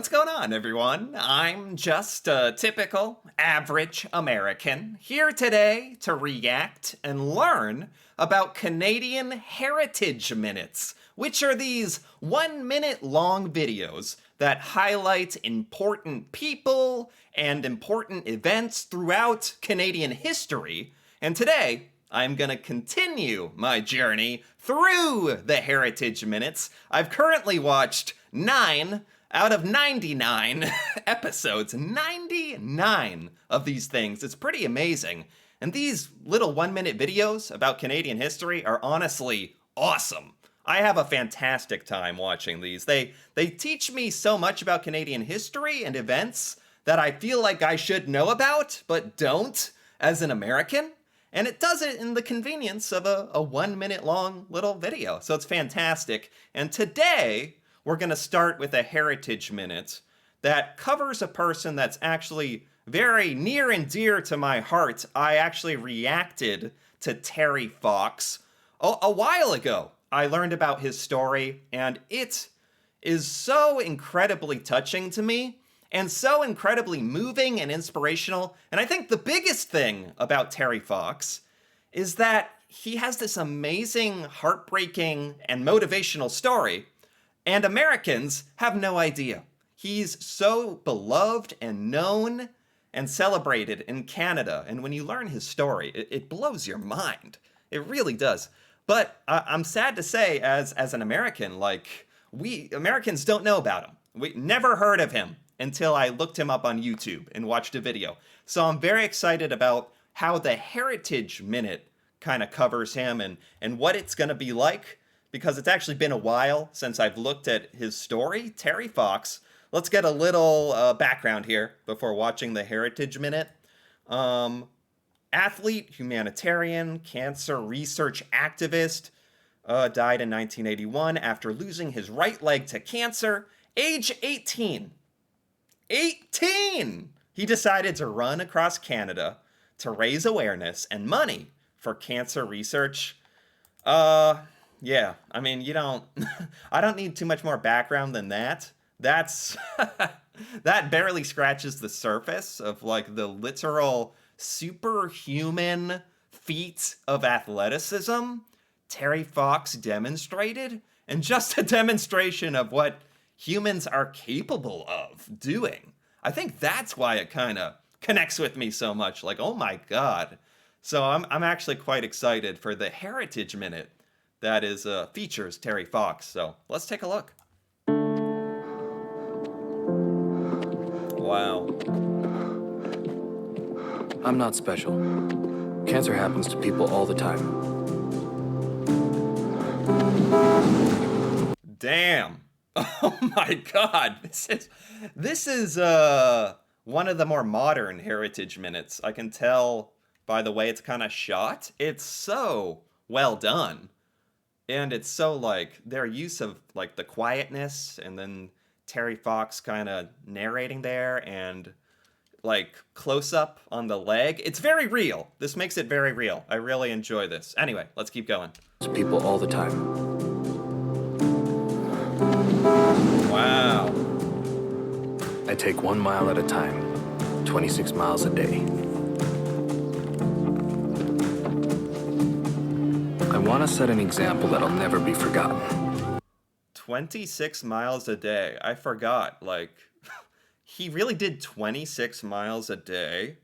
What's going on, everyone? I'm just a typical, average American here today to react and learn about Canadian Heritage Minutes, which are these 1 minute long videos that highlight important people and important events throughout Canadian history. And today, I'm gonna continue my journey through the Heritage Minutes. I've currently watched 9 out of 99 episodes. 99 of these things. It's pretty amazing. And these little 1 minute videos about Canadian history are honestly awesome. I have a fantastic time watching these. They teach me so much about Canadian history and events that I feel like I should know about, but don't as an American. And it does it in the convenience of a 1 minute long little video. So it's fantastic. And today, we're going to start with a Heritage Minute that covers a person that's actually very near and dear to my heart. I actually reacted to Terry Fox a while ago. I learned about his story, and it is so incredibly touching to me and so incredibly moving and inspirational. And I think the biggest thing about Terry Fox is that he has this amazing, heartbreaking, and motivational story, and Americans have no idea. He's so beloved and known and celebrated in Canada, and when you learn his story, it blows your mind. It really does. But I'm sad to say, as an American, we Americans don't know about him. We never heard of him until I looked him up on YouTube and watched a video. So I'm very excited about how the Heritage Minute kind of covers him and what it's going to be like, because it's actually been a while since I've looked at his story. Terry Fox. Let's get a little background here before watching the Heritage Minute. Athlete, humanitarian, cancer research activist, died in 1981 after losing his right leg to cancer. Age 18. 18! He decided to run across Canada to raise awareness and money for cancer research. Yeah, I mean, I don't need too much more background than that. That's, that barely scratches the surface of the literal superhuman feat of athleticism Terry Fox demonstrated, and just a demonstration of what humans are capable of doing. I think that's why it kind of connects with me so much. Oh my God. So I'm actually quite excited for the Heritage Minute that is features Terry Fox. So let's take a look. Wow. I'm not special. Cancer happens to people all the time. Damn. Oh my God. This is one of the more modern Heritage Minutes. I can tell by the way it's kind of shot. It's so well done. And it's so their use of the quietness and then Terry Fox kind of narrating there and close up on the leg. It's very real. This makes it very real. I really enjoy this. Anyway, let's keep going. People all the time. Wow. I take 1 mile at a time, 26 miles a day. I want to set an example that'll never be forgotten. 26 miles a day. I forgot. He really did 26 miles a day?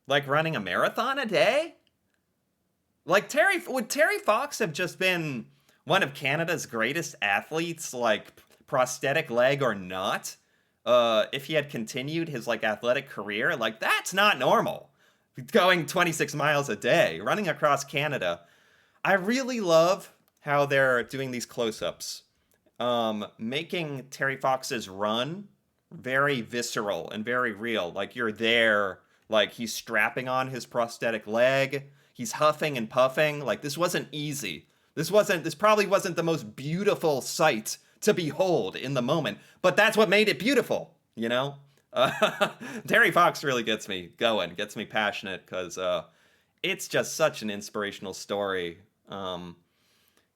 Running a marathon a day? Would Terry Fox have just been one of Canada's greatest athletes, prosthetic leg or not? If he had continued his athletic career? That's not normal. Going 26 miles a day, running across Canada. I really love how they're doing these close-ups, making Terry Fox's run very visceral and very real. You're there, he's strapping on his prosthetic leg, he's huffing and puffing. This wasn't easy. This probably wasn't the most beautiful sight to behold in the moment, but that's what made it beautiful, Terry Fox really gets me going, gets me passionate, because it's just such an inspirational story.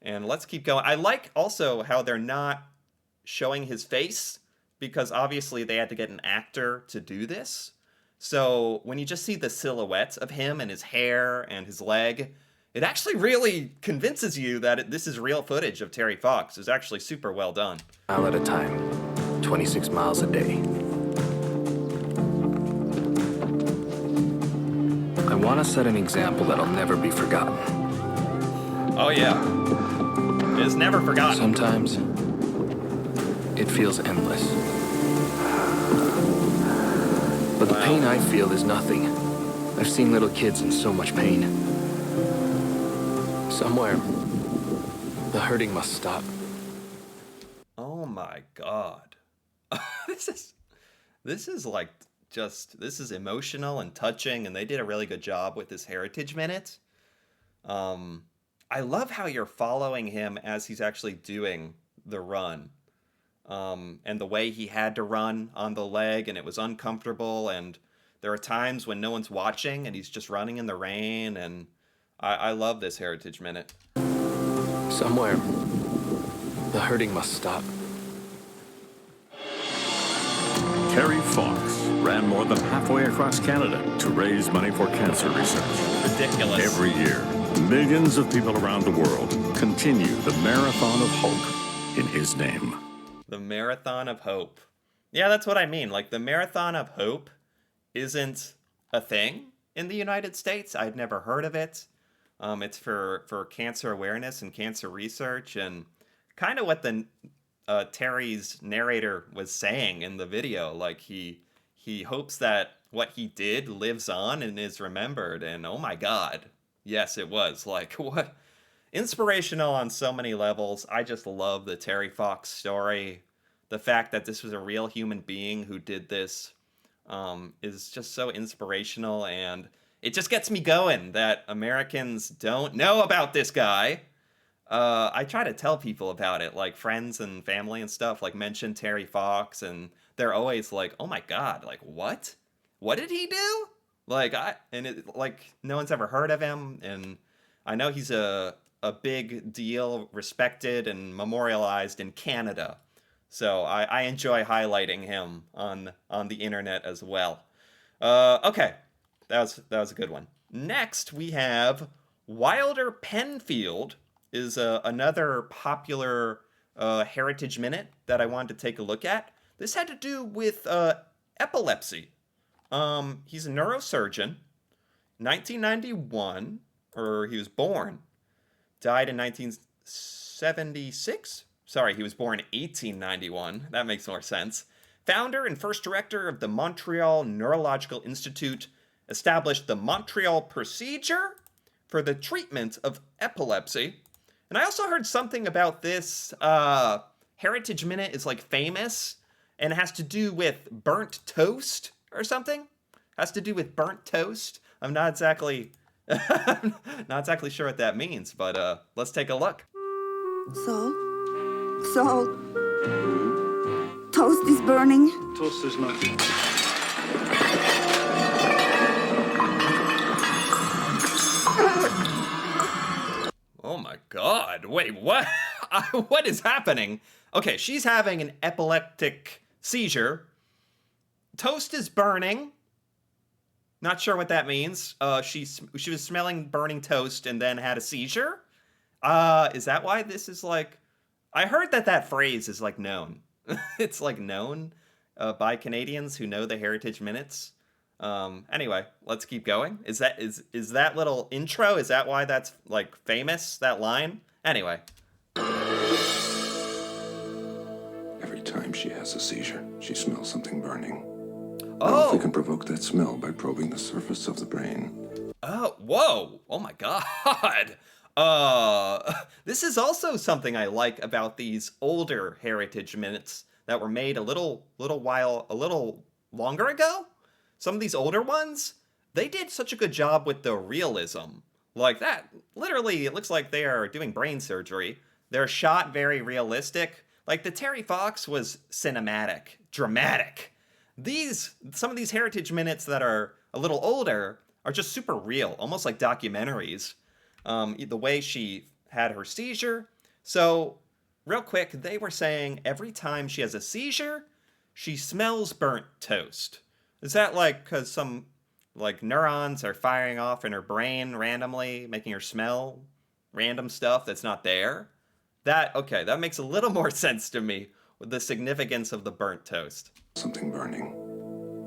And let's keep going. I like also how they're not showing his face because obviously they had to get an actor to do this. So when you just see the silhouette of him and his hair and his leg, it actually really convinces you that this is real footage of Terry Fox. It's actually super well done. Mile at a time, 26 miles a day. I want to set an example that'll never be forgotten. Oh yeah. It is never forgotten. Sometimes, it feels endless. But the pain I feel is nothing. I've seen little kids in so much pain. Somewhere, the hurting must stop. Oh my god. This is like this is emotional and touching, and they did a really good job with this Heritage Minute. I love how you're following him as he's actually doing the run. And the way he had to run on the leg, and it was uncomfortable, and there are times when no one's watching and he's just running in the rain, and I love this Heritage Minute. Somewhere, the hurting must stop. Terry Fox ran more than halfway across Canada to raise money for cancer research. Ridiculous. Every year, millions of people around the world continue the Marathon of Hope in his name. The Marathon of Hope. Yeah, that's what I mean. Like, the Marathon of Hope isn't a thing in the United States. I'd never heard of it. It's for cancer awareness and cancer research, and kind of what the Terry's narrator was saying in the video. Like, he hopes that what he did lives on and is remembered. And oh my god, yes, it was. Like, what inspirational on so many levels. I just love the Terry Fox story. The fact that this was a real human being who did this is just so inspirational, and it just gets me going that Americans don't know about this guy. I try to tell people about it, like friends and family and stuff, like mention Terry Fox, and they're always like, "Oh my god, like what? What did he do?" Like no one's ever heard of him, and I know he's a big deal, respected and memorialized in Canada. So I enjoy highlighting him on the internet as well. Okay, that was a good one. Next, we have Wilder Penfield is another popular Heritage Minute that I wanted to take a look at. This had to do with epilepsy. He's a neurosurgeon. 1991, or he was born. Died in 1976. Sorry, he was born in 1891. That makes more sense. Founder and first director of the Montreal Neurological Institute, established the Montreal Procedure for the treatment of epilepsy. And I also heard something about this Heritage Minute is like famous and it has to do with burnt toast or something. Has to do with burnt toast. I'm not exactly not exactly sure what that means, but let's take a look. So, toast is burning. Toast is not. Oh my god, wait, what? What is happening? Okay, she's having an epileptic seizure. Toast is burning. Not sure what that means. She was smelling burning toast and then had a seizure. Is that why this is like... I heard that phrase is like known. It's like known by Canadians who know the Heritage Minutes. Anyway, let's keep going. Is that little intro? Is that why that's like famous, that line? Anyway. Every time she has a seizure, she smells something burning. Oh. We can provoke that smell by probing the surface of the brain. Oh, whoa. Oh my god. This is also something I like about these older Heritage Minutes that were made a little longer ago. Some of these older ones, they did such a good job with the realism. Like that, literally, it looks like they are doing brain surgery. They're shot very realistic. Like the Terry Fox was cinematic, dramatic. Some of these Heritage Minutes that are a little older are just super real, almost like documentaries. The way she had her seizure. So, real quick, they were saying every time she has a seizure, she smells burnt toast. Is that like because some like neurons are firing off in her brain randomly, making her smell random stuff that's not there? Okay, that makes a little more sense to me with the significance of the burnt toast. Something burning.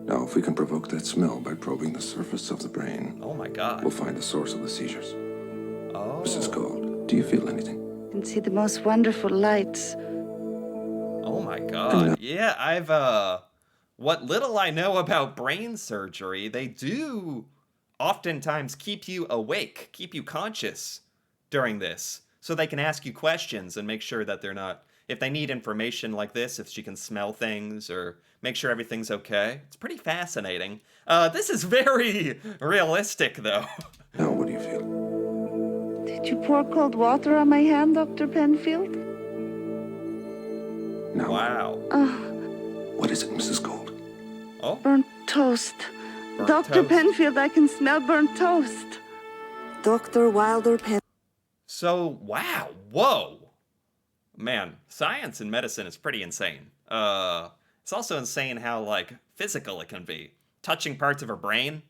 Now, if we can provoke that smell by probing the surface of the brain, Oh my god. we'll find the source of the seizures. Oh. Mrs. Gold, do you feel anything? I can see the most wonderful lights. Oh my god. Yeah, what little I know about brain surgery, they do oftentimes keep you awake, keep you conscious during this, so they can ask you questions and make sure that they're not, if they need information like this, if she can smell things or make sure everything's okay. It's pretty fascinating. This is very realistic, though. Now, what do you feel? Did you pour cold water on my hand, Dr. Penfield? Now, Wow. what is it, Mrs. Gold? Oh, Burnt toast. burnt Dr. toast. Penfield, I can smell burnt toast. Dr. Wilder Penfield. So, wow, whoa. Man, science and medicine is pretty insane. It's also insane how, like, physical it can be. Touching parts of her brain,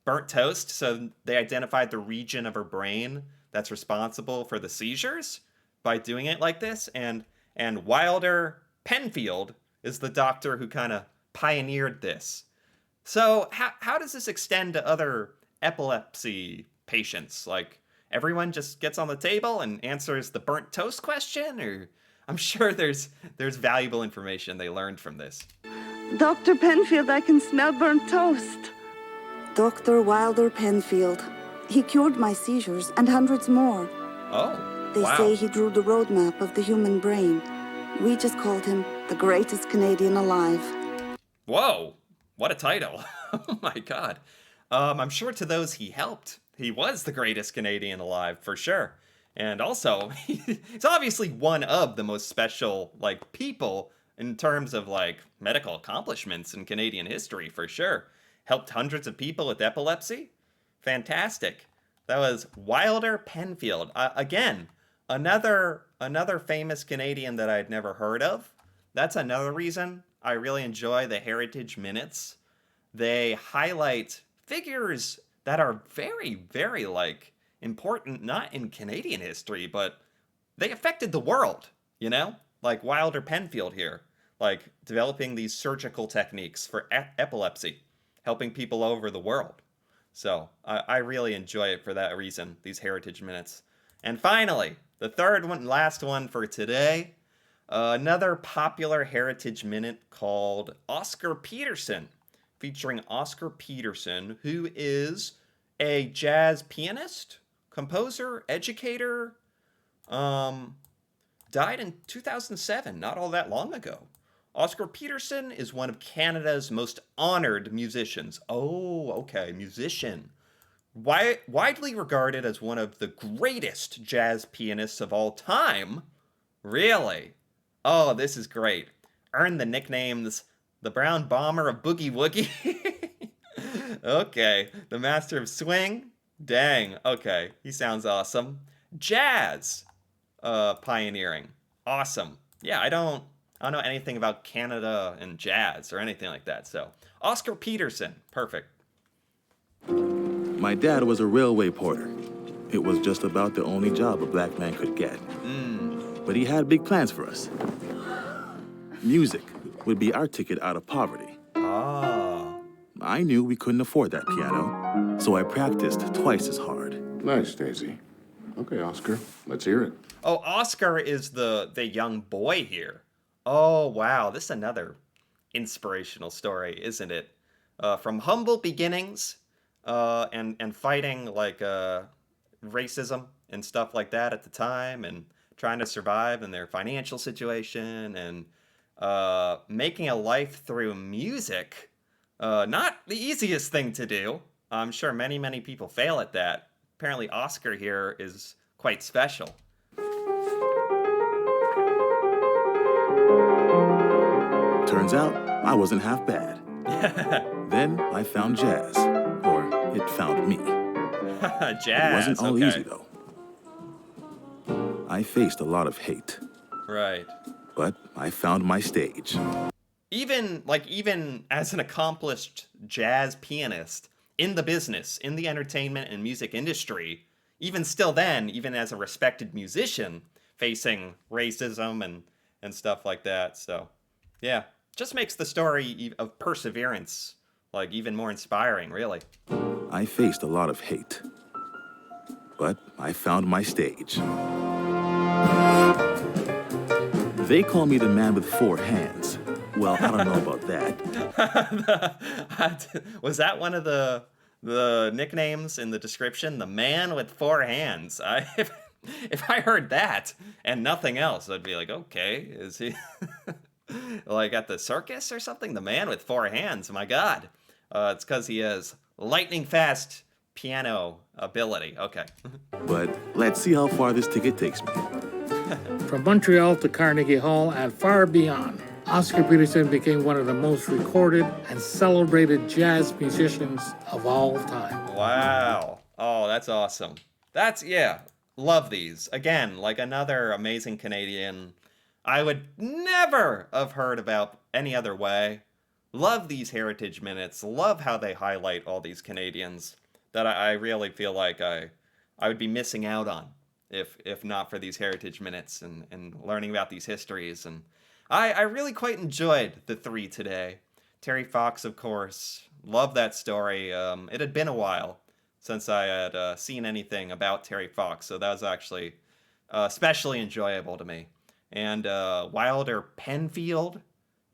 burnt toast, so they identified the region of her brain that's responsible for the seizures by doing it like this, and Wilder Penfield is the doctor who kind of pioneered this. So, how does this extend to other epilepsy patients? Like, everyone just gets on the table and answers the burnt toast question, or I'm sure there's valuable information they learned from this. Dr. Penfield, I can smell burnt toast. Dr. Wilder Penfield. He cured my seizures and hundreds more. Oh, They wow. say he drew the roadmap of the human brain. We just called him the greatest Canadian alive. Whoa, what a title. Oh my god. I'm sure to those he helped, he was the greatest Canadian alive, for sure. And also, he's obviously one of the most special, like, people in terms of, like, medical accomplishments in Canadian history, for sure. Helped hundreds of people with epilepsy. Fantastic. That was Wilder Penfield. Again, another famous Canadian that I'd never heard of. That's another reason I really enjoy the Heritage Minutes. They highlight figures that are very, very, like, important, not in Canadian history, but they affected the world, you know? Like Wilder Penfield here, like developing these surgical techniques for epilepsy, helping people over the world. So I really enjoy it for that reason, these Heritage Minutes. And finally, the third one, last one for today, another popular Heritage Minute called Oscar Peterson, featuring Oscar Peterson, who is a jazz pianist, composer, educator, died in 2007, not all that long ago. Oscar Peterson is one of Canada's most honored musicians. Oh, okay, musician. Widely regarded as one of the greatest jazz pianists of all time. Really? Oh, this is great. Earned the nicknames the Brown Bomber of Boogie Woogie. Okay, the Master of Swing. Dang, okay, he sounds awesome. Jazz pioneering. Awesome. Yeah, I don't know anything about Canada and jazz or anything like that. So, Oscar Peterson, perfect. My dad was a railway porter. It was just about the only job a black man could get. But he had big plans for us. Music would be our ticket out of poverty. Ah. I knew we couldn't afford that piano, so I practiced twice as hard. Nice, Daisy. Okay, Oscar, let's hear it. Oh, Oscar is the young boy here. Oh, wow, this is another inspirational story, isn't it? From humble beginnings, and fighting like racism and stuff like that at the time, and trying to survive in their financial situation, and making a life through music. Not the easiest thing to do. I'm sure many, many people fail at that. Apparently, Oscar here is quite special. Turns out, I wasn't half bad. Then I found jazz, or it found me. Jazz. It wasn't all okay. easy, though. I faced a lot of hate, Right. but I found my stage. even as an accomplished jazz pianist in the business, in the entertainment and music industry, even still then, even as a respected musician, facing racism and stuff like that. So, yeah, just makes the story of perseverance like even more inspiring, really. I faced a lot of hate, but I found my stage. They call me the man with 4 hands. Well, I don't know about that. Was that one of the nicknames in the description? The man with 4 hands. If I heard that and nothing else, I'd be like, okay, is he like at the circus or something? The man with 4 hands. My God, it's because he has lightning fast piano ability. Okay. But let's see how far this ticket takes me. From Montreal to Carnegie Hall and far beyond, Oscar Peterson became one of the most recorded and celebrated jazz musicians of all time. Wow. Oh, that's awesome. Yeah, love these. Again, like another amazing Canadian I would never have heard about any other way. Love these Heritage Minutes. Love how they highlight all these Canadians that I really feel like I would be missing out on if not for these Heritage Minutes and learning about these histories. And I really quite enjoyed the 3 today. Terry Fox, of course. Love that story. It had been a while since I had seen anything about Terry Fox, so that was actually especially enjoyable to me. And Wilder Penfield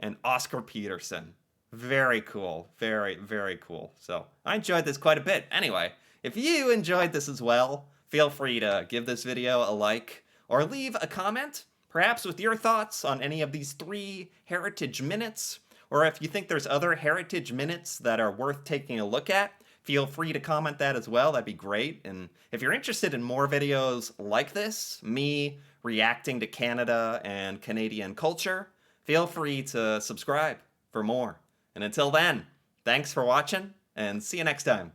and Oscar Peterson. Very cool. Very, very cool. So I enjoyed this quite a bit. Anyway, if you enjoyed this as well, feel free to give this video a like or leave a comment, perhaps with your thoughts on any of these 3 Heritage Minutes. Or if you think there's other Heritage Minutes that are worth taking a look at, feel free to comment that as well. That'd be great. And if you're interested in more videos like this, me reacting to Canada and Canadian culture, feel free to subscribe for more. And until then, thanks for watching, and see you next time.